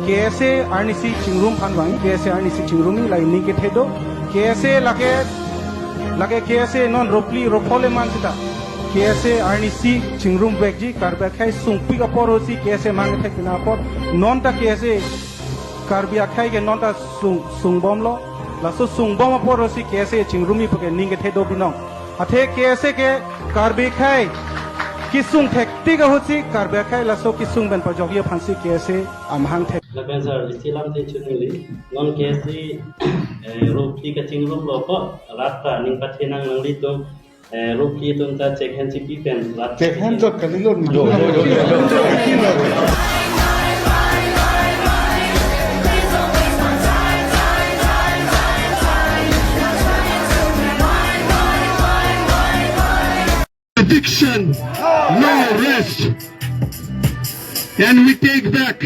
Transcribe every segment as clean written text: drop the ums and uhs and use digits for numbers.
KSA RNC Chingrum Panwang KSA RNC Chingrumi lai ni ke thedo KSA lage KSA non ropli ropole man sita KSA RNC Chingrum bekji karba khai sungpi ka porosi KSA mang thek na por non ta KSA karbia khai ke non ta sungbom lo la so sungbom porosi KSA Chingrumi pake ni ke thedo binong athe KSA ke karbi khai kisung thekti ka hosi karba khai la so kisung ben pajogia phansi KSA amhang thek la benzer istilam te chunili non KSA ropli ka Chingrum lo ko ratta ning pathenang nangli tum ropli tum ta check hand chiki pen rat check hand jot kalilo yo Addiction, no rest. And we take back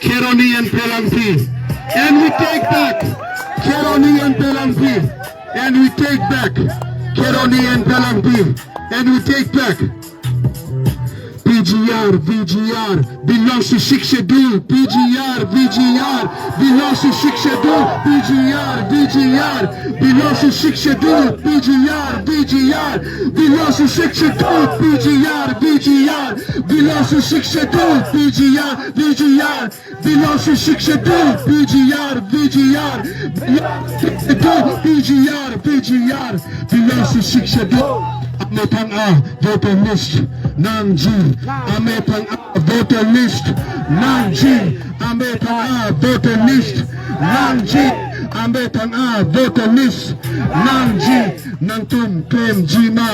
Keroni and Pelampi. And we take back Keroni and Pelampi. And we take back Keroni and Pelampi. And we take back VGR belongs to Shikshadul. VGR belongs to Shikshadul. VGR belongs to Shikshadul. VGR belongs to Shikshadul. VGR belongs to Shikshadul. VGR belongs to Shikshadul. VGR belongs to Shikshadul. Ametang voter list Nanji. Ametang voter list Nanji. Ametang voter list Nanji. Ametang voter list Nanji. Nangtum claim Jima.